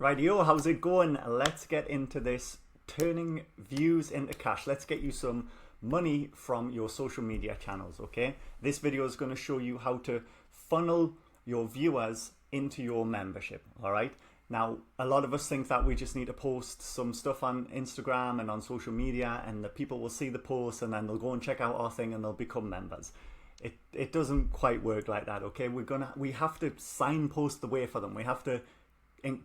Rightio, how's it going? Let's get into this turning views into cash. Let's get you some money from your social media channels, okay? This video is going to show you how to funnel your viewers into your membership, all right? Now, a lot of us think that we just need to post some stuff on Instagram and on social media and the people will see the post and then they'll go and check out our thing and they'll become members. It doesn't quite work like that, okay? We have to signpost the way for them. We have to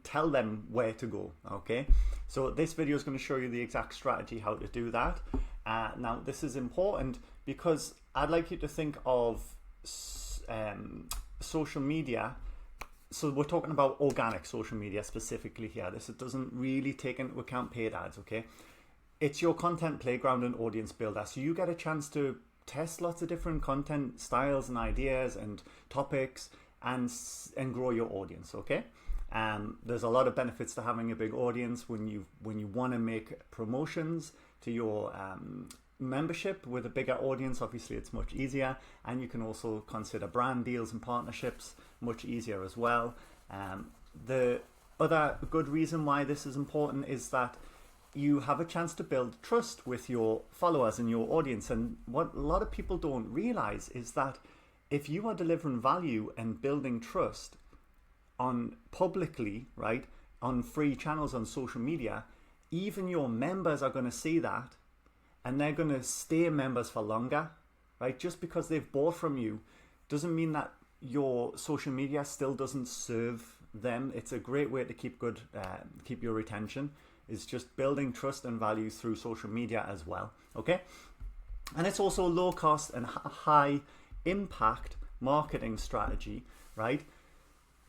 tell them where to go, okay? So this video is going to show you the exact strategy how to do that. Now this is important because I'd like you to think of social media. So we're talking about organic social media specifically here. This doesn't really take into account paid ads, okay? It's your content playground and audience builder. So you get a chance to test lots of different content styles and ideas and topics and grow your audience, okay? There's a lot of benefits to having a big audience when you want to make promotions to your membership with a bigger audience. Obviously it's much easier, and you can also consider brand deals and partnerships much easier as well. The other good reason why this is important is that you have a chance to build trust with your followers and your audience. And what a lot of people don't realize is that if you are delivering value and building trust on publicly, right, on free channels on social media, even your members are going to see that and they're going to stay members for longer, right? Just because they've bought from you doesn't mean that your social media still doesn't serve them. It's a great way to keep your retention, is just building trust and value through social media as well, okay? And it's also low cost and high impact marketing strategy, right?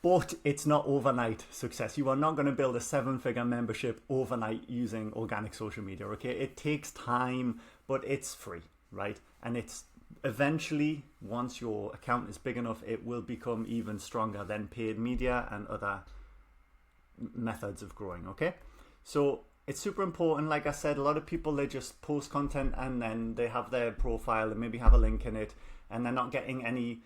But it's not overnight success. You are not going to build a 7-figure membership overnight using organic social media, okay? It takes time, but it's free, right? And it's eventually, once your account is big enough, it will become even stronger than paid media and other methods of growing, okay? So it's super important. Like I said, a lot of people, they just post content and then they have their profile and maybe have a link in it and they're not getting any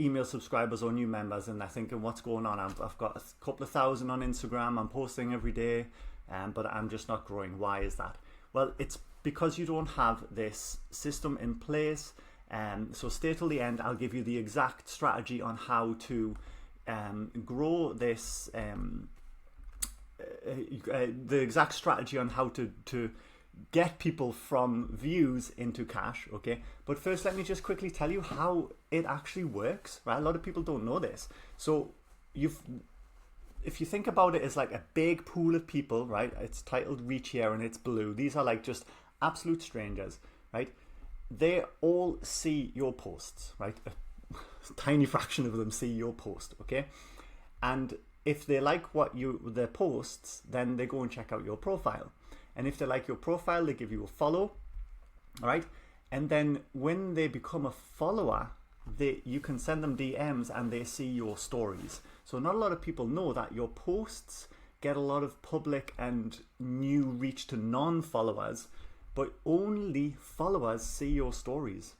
email subscribers or new members, and they're thinking, what's going on? I've got a couple of thousand on Instagram, I'm posting every day, but I'm just not growing. Why is that? Well, it's because you don't have this system in place. So stay till the end. I'll give you the exact strategy on how to grow this, the exact strategy on how to get people from views into cash, okay? But first, let me just quickly tell you how it actually works, right? A lot of people don't know this. So if you think about it as like a big pool of people, right? It's titled Reach here and it's blue. These are like just absolute strangers, right? They all see your posts, right? A tiny fraction of them see your post, okay? And if they like their posts, then they go and check out your profile. And if they like your profile, they give you a follow, all right? And then when they become a follower, you can send them DMs and they see your stories. So not a lot of people know that your posts get a lot of public and new reach to non-followers, but only followers see your stories,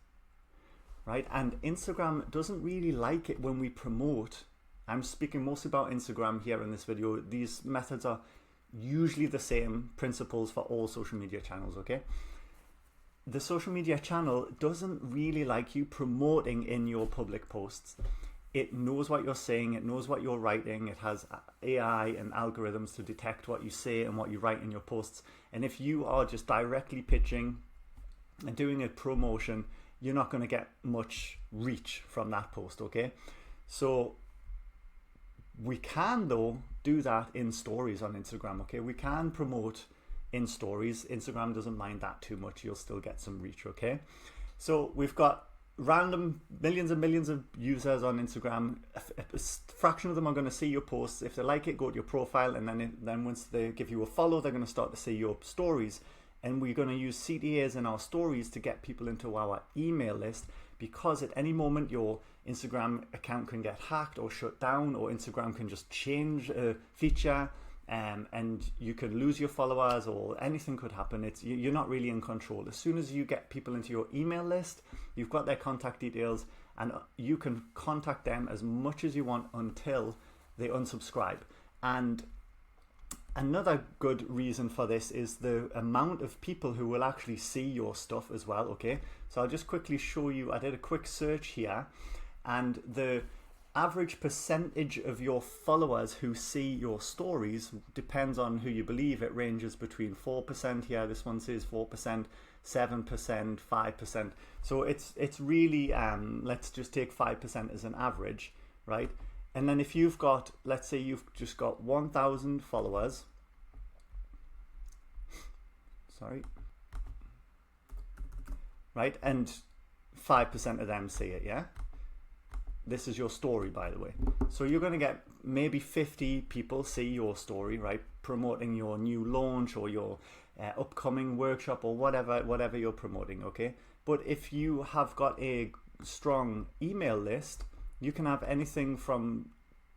right? And Instagram doesn't really like it when we promote. I'm speaking mostly about Instagram here in this video. These methods are usually the same principles for all social media channels, okay? The social media channel doesn't really like you promoting in your public posts. It knows what you're saying, it knows what you're writing, it has AI and algorithms to detect what you say and what you write in your posts. And if you are just directly pitching and doing a promotion, you're not going to get much reach from that post, okay? So we can, though, do that in stories on Instagram, okay? We can promote in stories. Instagram doesn't mind that too much. You'll still get some reach, okay? So we've got random millions and millions of users on Instagram. A fraction of them are going to see your posts. If they like it, go to your profile, and then once they give you a follow, they're going to start to see your stories. And we're going to use CTAs in our stories to get people into our email list, because at any moment your Instagram account can get hacked or shut down, or Instagram can just change a feature, and you could lose your followers, or anything could happen. You're not really in control. As soon as you get people into your email list, you've got their contact details, and you can contact them as much as you want until they unsubscribe. And Another good reason for this is the amount of people who will actually see your stuff as well. Okay, so I'll just quickly show you. I did a quick search here, and the average percentage of your followers who see your stories depends on who you believe. It ranges between 4% here. This one says 4%, 7%, 5%. So it's really let's just take 5% as an average, right? And then if you've got, let's say you've just got 1,000 followers, sorry, right, and 5% of them see it, yeah? This is your story, by the way. So you're going to get maybe 50 people see your story, right, promoting your new launch or your upcoming workshop or whatever you're promoting, okay? But if you have got a strong email list, you can have anything from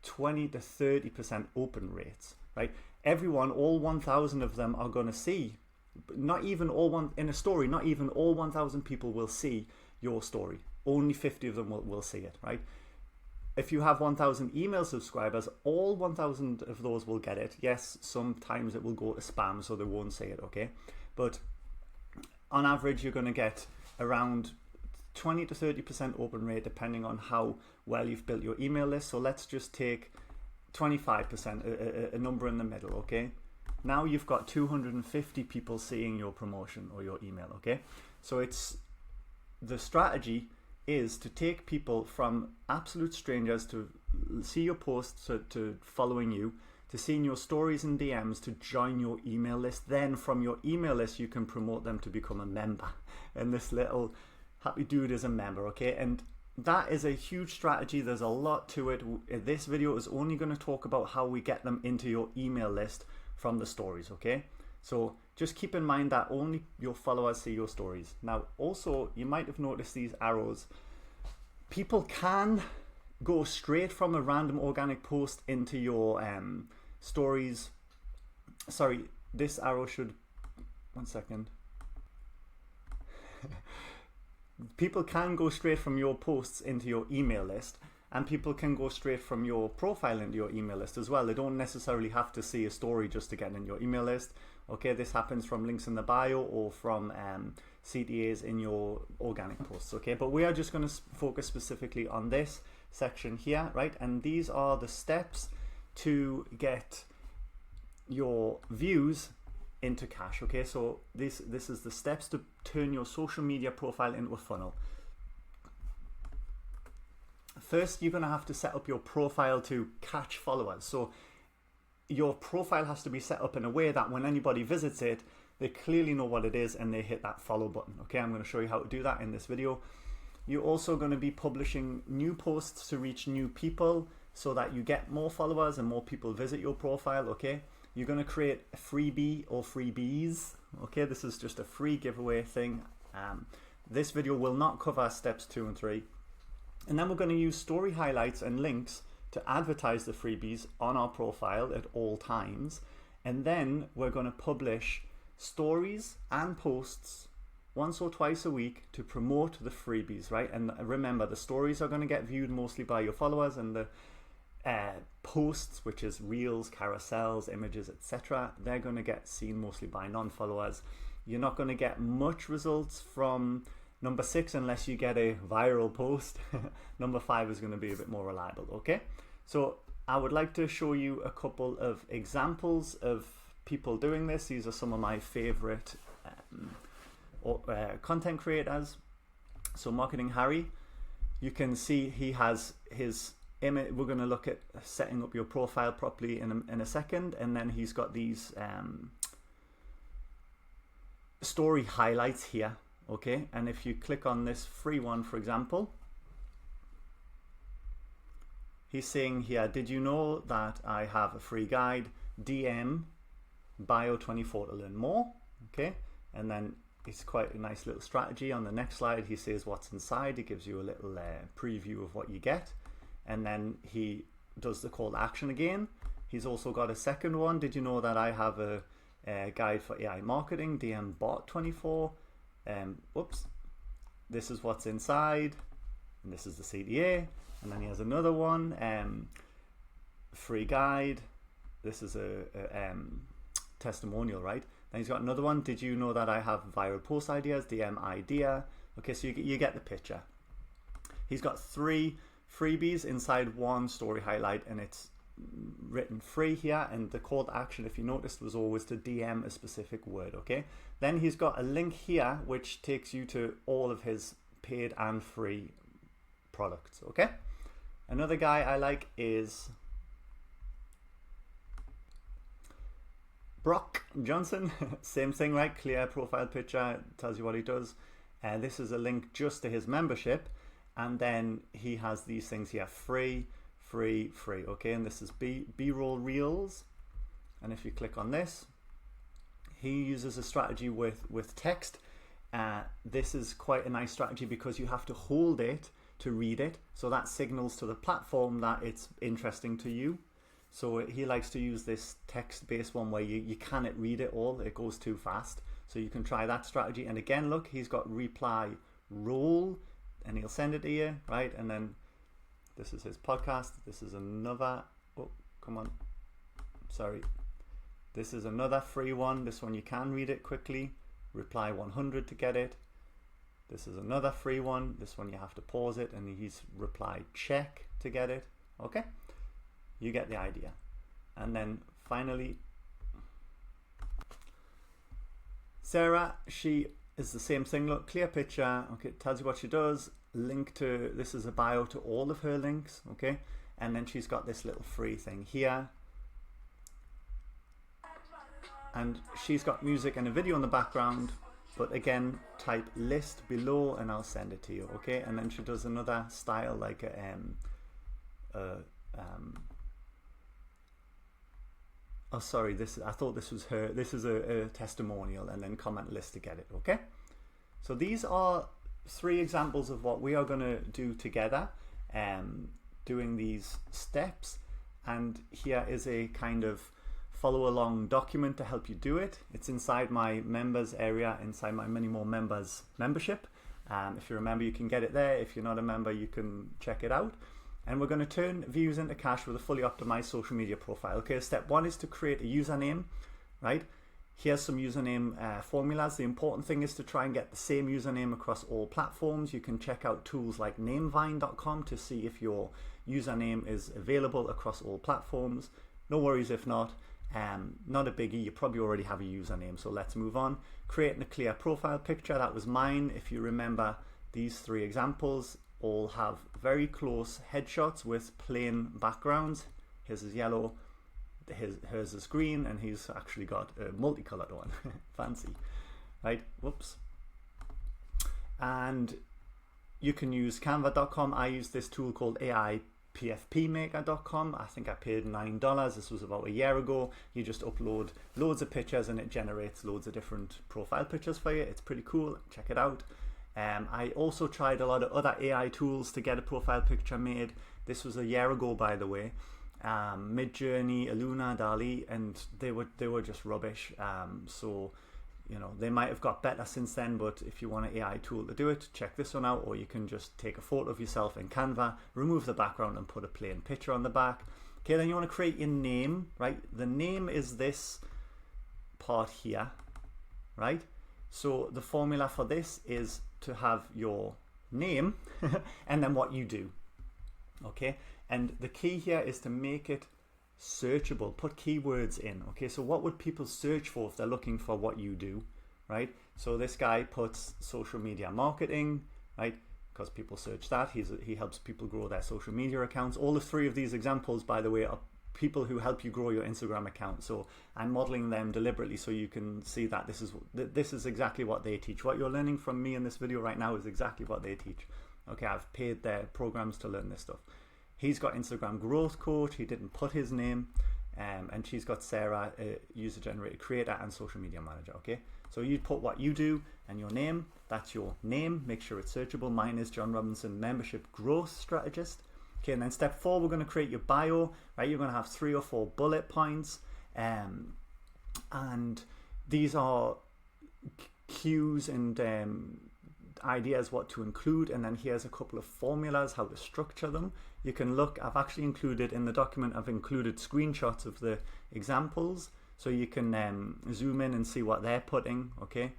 20 to 30% open rates, right? Everyone, all 1,000 of them are going to see, not even all one in a story, not even all 1,000 people will see your story. Only 50 of them will see it, right? If you have 1,000 email subscribers, all 1,000 of those will get it. Yes, sometimes it will go to spam, so they won't see it, okay? But on average, you're going to get around 20 to 30% open rate depending on how well you've built your email list. So let's just take 25%, a number in the middle, okay? Now you've got 250 people seeing your promotion or your email, okay? So it's the strategy is to take people from absolute strangers to see your posts, to following you, to seeing your stories and DMs, to join your email list. Then from your email list you can promote them to become a member, and this little happy dude is a member, okay? And that is a huge strategy. There's a lot to it. This video is only going to talk about how we get them into your email list from the stories, okay? So just keep in mind that only your followers see your stories. Now also, you might have noticed these arrows. People can go straight from a random organic post into your stories. Sorry, this arrow should, one second. People can go straight from your posts into your email list, and people can go straight from your profile into your email list as well. They don't necessarily have to see a story just to get in your email list. Okay, this happens from links in the bio or from CTAs in your organic posts. Okay, but we are just going to focus specifically on this section here, right? And these are the steps to get your views into cash. Okay, so this is the steps to turn your social media profile into a funnel. First, you're going to have to set up your profile to catch followers. So your profile has to be set up in a way that when anybody visits it, they clearly know what it is and they hit that follow button. Okay, I'm going to show you how to do that in this video. You're also going to be publishing new posts to reach new people so that you get more followers and more people visit your profile. Okay, you're going to create a freebie or freebies. Okay, this is just a free giveaway thing. This video will not cover steps 2 and 3. And then we're going to use story highlights and links to advertise the freebies on our profile at all times. And then we're going to publish stories and posts once or twice a week to promote the freebies, right? And remember, the stories are going to get viewed mostly by your followers, and the posts, which is reels, carousels, images, etc., they're going to get seen mostly by non-followers. You're not going to get much results from number 6 unless you get a viral post. Number 5 is going to be a bit more reliable, okay? So I would like to show you a couple of examples of people doing this. These are some of my favorite content creators. So Marketing Harry, you can see he has his image. We're going to look at setting up your profile properly in a second, and then he's got these story highlights here. Okay, and if you click on this free one, for example, he's saying here, did you know that I have a free guide? DM bio24 to learn more. Okay, and then it's quite a nice little strategy. On the next slide, he says what's inside. He gives you a little preview of what you get, and then he does the call to action again. He's also got a second one. Did you know that I have a guide for AI marketing? DM bot24. Oops, this is what's inside, and this is the CTA. And then he has another one, free guide, this is a testimonial, right? Then he's got another one. Did you know that I have viral post ideas? DM idea. Okay, so you get the picture. He's got 3 freebies inside one story highlight, and it's written free here, and the call to action, if you noticed, was always to DM a specific word. Okay, then he's got a link here which takes you to all of his paid and free products. Okay, another guy I like is Brock Johnson. Same thing, right? Clear profile picture, tells you what he does. This is a link just to his membership, and then he has these things here: free, free, free. Okay, and this is B-roll reels, and if you click on this, he uses a strategy with text. This is quite a nice strategy because you have to hold it to read it, so that signals to the platform that it's interesting to you. So he likes to use this text-based one where you cannot read it all, it goes too fast. So you can try that strategy. And again, look, he's got reply roll, and he'll send it to you, right? And then this is his podcast. This is another, oh, come on, sorry. This is another free one. This one you can read it quickly. Reply 100 to get it. This is another free one. This one you have to pause it, and he's reply check to get it. Okay, you get the idea. And then finally, Sarah, she is the same thing. Look, clear picture. Okay, it tells you what she does. Link to, this is a bio to all of her links. Okay, and then she's got this little free thing here, and she's got music and a video in the background. But again, type list below and I'll send it to you. Okay, and then she does another style like oh sorry, I thought this was her. This is a testimonial, and then comment list to get it. Okay, so these are 3 examples of what we are going to do together, doing these steps. And here is a kind of follow along document to help you do it. It's inside my members area, inside my Many More Members membership. If you're a member, you can get it there. If you're not a member, you can check it out. And we're going to turn views into cash with a fully optimized social media profile. Okay, step 1 is to create a username, right? Here's some username formulas. The important thing is to try and get the same username across all platforms. You can check out tools like namevine.com to see if your username is available across all platforms. No worries if not. Not a biggie, you probably already have a username, so let's move on. Creating a clear profile picture, that was mine. If you remember, these 3 examples all have very close headshots with plain backgrounds. His is yellow, hers is green, and he's actually got a multicolored one. Fancy, right? Whoops. And you can use canva.com. I use this tool called AIPFPmaker.com. I think I paid $9. This was about a year ago. You just upload loads of pictures and it generates loads of different profile pictures for you. It's pretty cool. Check it out. I also tried a lot of other AI tools to get a profile picture made. This was a year ago, by the way. Midjourney, Illuna, Dali, and they were just rubbish. So you know, they might have got better since then, but if you want an AI tool to do it, check this one out. Or you can just take a photo of yourself in Canva, remove the background and put a plain picture on the back. Okay, then you want to create your name, right? The name is this part here, right? So the formula for this is to have your name and then what you do. Okay, and the key here is to make it searchable. Put keywords in. Okay, so what would people search for if they're looking for what you do, right? So this guy puts social media marketing, right? Because people search that. He helps people grow their social media accounts. All the 3 of these examples, by the way, are people who help you grow your Instagram account. So I'm modeling them deliberately so you can see that this is exactly what they teach. What you're learning from me in this video right now is exactly what they teach. Okay, I've paid their programs to learn this stuff. He's got Instagram growth coach. He didn't put his name. And she's got Sarah, user generated creator and social media manager. Okay, so you'd put what you do and your name. That's your name. Make sure it's searchable. Mine is John Robinson, membership growth strategist. Okay, and then step 4, we're going to create your bio, right? You're going to have 3 or 4 bullet points, and these are cues and ideas what to include, and then here's a couple of formulas how to structure them. You can look, I've actually included in the document, I've included screenshots of the examples, so you can zoom in and see what they're putting. Okay,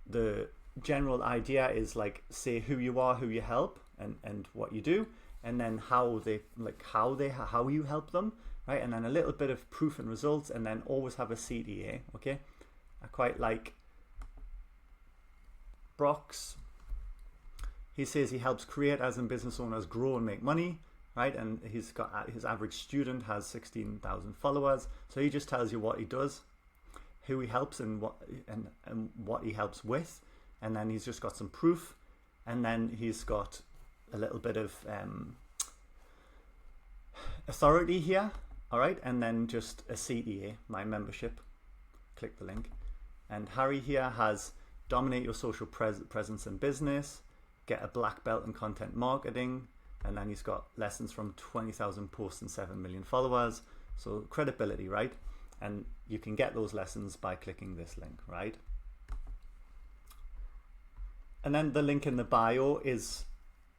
the general idea is like, say who you are, who you help, and what you do, and then how you help them, right? And then a little bit of proof and results, and then always have a CTA. Okay, I quite like Brock's. He says he helps creators and business owners grow and make money, right? And he's got, his average student has 16,000 followers. So he just tells you what he does, who he helps, and what he helps with. And then he's just got some proof, and then he's got a little bit of authority here, all right? And then just a CTA, my membership. Click the link. And Harry here has dominate your social presence and business, get a black belt in content marketing, and then he's got lessons from 20,000 posts and 7 million followers. So credibility, right? And you can get those lessons by clicking this link, right? And then the link in the bio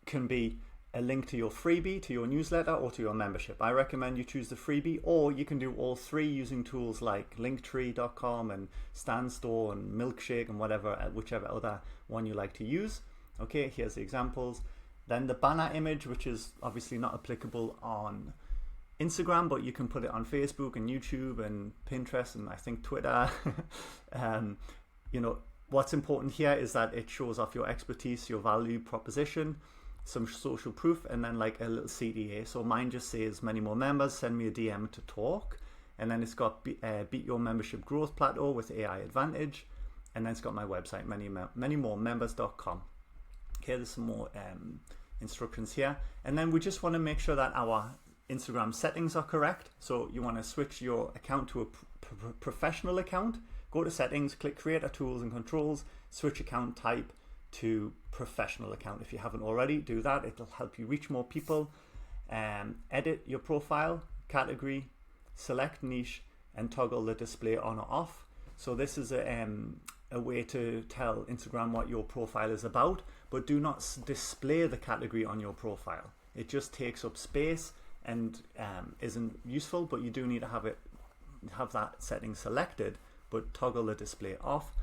can be a link to your freebie, to your newsletter, or to your membership. I recommend you choose the freebie, or you can do all three using tools like linktree.com and Standstore and Milkshake and whichever other one you like to use. Okay, here's the examples. Then the banner image, which is obviously not applicable on Instagram, but you can put it on Facebook and YouTube and Pinterest and I think Twitter. You know, what's important here is that it shows off your expertise, your value proposition, some social proof, and then like a little CTA. So mine just says many more members, send me a DM to talk. And then it's got beat your membership growth plateau with AI advantage. And then it's got my website, manymoremembers.com. Okay, there's some more instructions here. And then we just want to make sure that our Instagram settings are correct. So you want to switch your account to a professional account. Go to settings, click creator tools and controls, switch account type to professional account. If you haven't already, do that. It'll help you reach more people. Edit your profile, category, select niche, and toggle the display on or off. So this is a way to tell Instagram what your profile is about, but do not display the category on your profile. It just takes up space and isn't useful, but you do need to have that setting selected, but toggle the display off.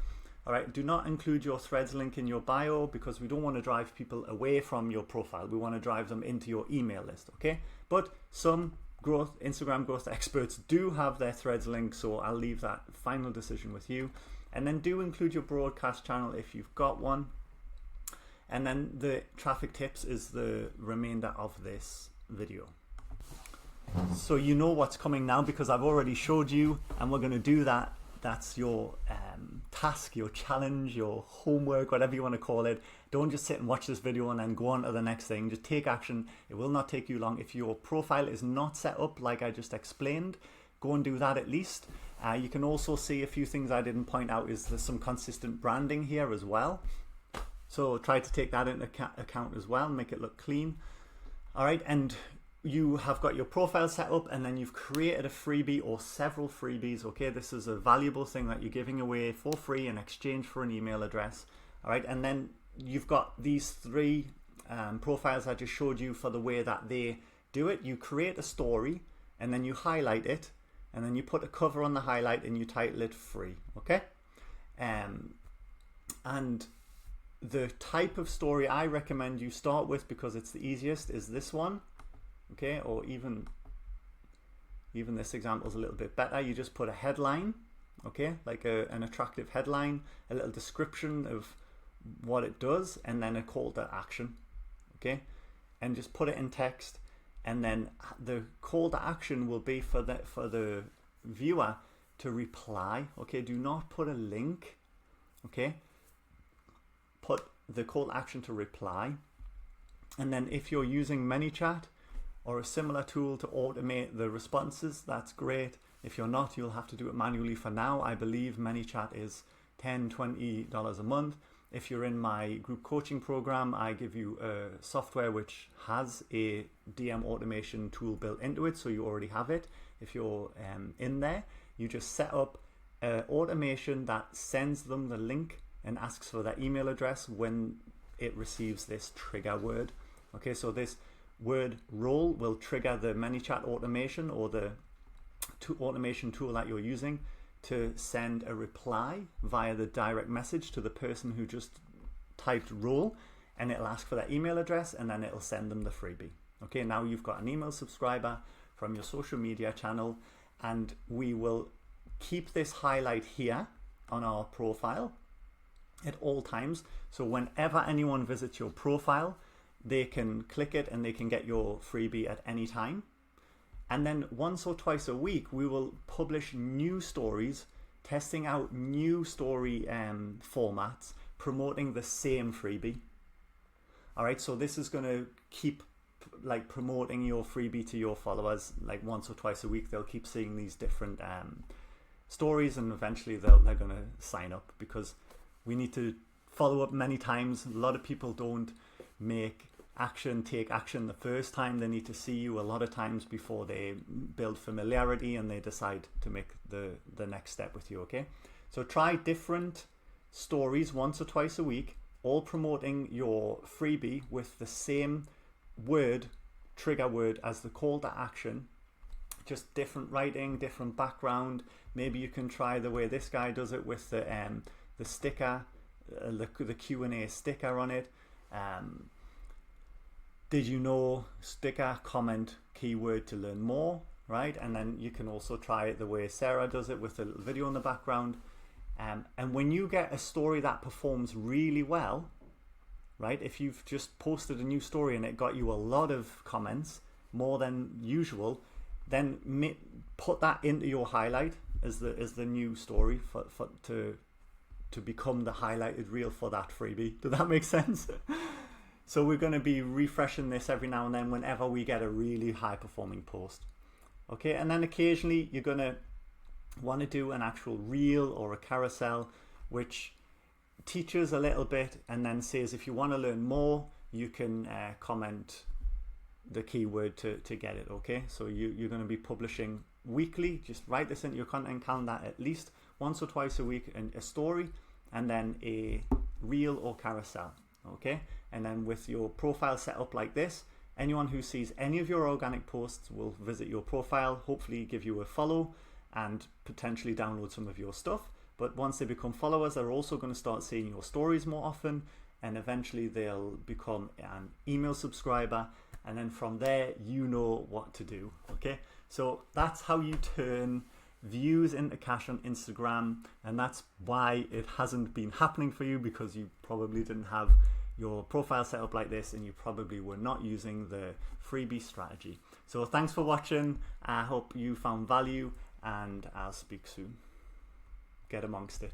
All right, do not include your threads link in your bio because we don't want to drive people away from your profile. We want to drive them into your email list, okay? But some Instagram growth experts do have their threads link, so I'll leave that final decision with you. And then do include your broadcast channel if you've got one. And then the traffic tips is the remainder of this video. So you know what's coming now because I've already showed you, and we're going to do that. That's your task, your challenge, your homework, whatever you want to call it. Don't just sit and watch this video and then go on to the next thing. Just take action. It will not take you long. If your profile is not set up like I just explained, go and do that at least. You can also see a few things I didn't point out is there's some consistent branding here as well. So try to take that into account as well, make it look clean. All right, and you have got your profile set up and then you've created a freebie or several freebies. Okay, this is a valuable thing that you're giving away for free in exchange for an email address. All right, and then you've got these three profiles I just showed you for the way that they do it. You create a story and then you highlight it, and then you put a cover on the highlight and you title it free. Okay, and the type of story I recommend you start with, because it's the easiest, is this one. Okay, or even this example is a little bit better. You just put a headline, okay, like an attractive headline, a little description of what it does, and then a call to action, okay, and just put it in text. And then the call to action will be for the viewer to reply. Okay, do not put a link. Okay, put the call to action to reply. And then if you're using ManyChat or a similar tool to automate the responses, that's great. If you're not, you'll have to do it manually for now. I believe ManyChat is $10, $20 a month. If you're in my group coaching program, I give you a software which has a DM automation tool built into it, so you already have it. If you're in there, you just set up automation that sends them the link and asks for their email address when it receives this trigger word. Okay, so this word role will trigger the ManyChat automation or the automation tool that you're using to send a reply via the direct message to the person who just typed role, and it'll ask for their email address, and then it'll send them the freebie. Okay, now you've got an email subscriber from your social media channel, and we will keep this highlight here on our profile at all times. So whenever anyone visits your profile, they can click it and they can get your freebie at any time. And then once or twice a week, we will publish new stories, testing out new story formats, promoting the same freebie. All right, so this is going to keep like promoting your freebie to your followers like once or twice a week. They'll keep seeing these different stories, and eventually they're going to sign up, because we need to follow up many times. A lot of people don't take action the first time. They need to see you a lot of times before they build familiarity and they decide to make the next step with you. Okay, so try different stories once or twice a week, all promoting your freebie with the same trigger word as the call to action, just different writing, different background. Maybe you can try the way this guy does it with the sticker, the Q&A sticker on it. Did you know sticker, comment, keyword to learn more, right? And then you can also try it the way Sarah does it with a little video in the background. And when you get a story that performs really well, right? If you've just posted a new story and it got you a lot of comments, more than usual, then put that into your highlight as the new story to become the highlighted reel for that freebie. Does that make sense? So we're going to be refreshing this every now and then whenever we get a really high performing post. Okay, and then occasionally you're going to want to do an actual reel or a carousel, which teaches a little bit and then says if you want to learn more, you can comment the keyword to get it. Okay, so you're going to be publishing weekly. Just write this into your content calendar, at least once or twice a week, a story and then a reel or carousel. Okay, and then with your profile set up like this, anyone who sees any of your organic posts will visit your profile, hopefully give you a follow and potentially download some of your stuff. But once they become followers, they're also going to start seeing your stories more often, and eventually they'll become an email subscriber, and then from there you know what to do. Okay, so that's how you turn views into cash on Instagram, and that's why it hasn't been happening for you, because you probably didn't have your profile set up like this and you probably were not using the freebie strategy. So thanks for watching. I hope you found value, and I'll speak soon. Get amongst it.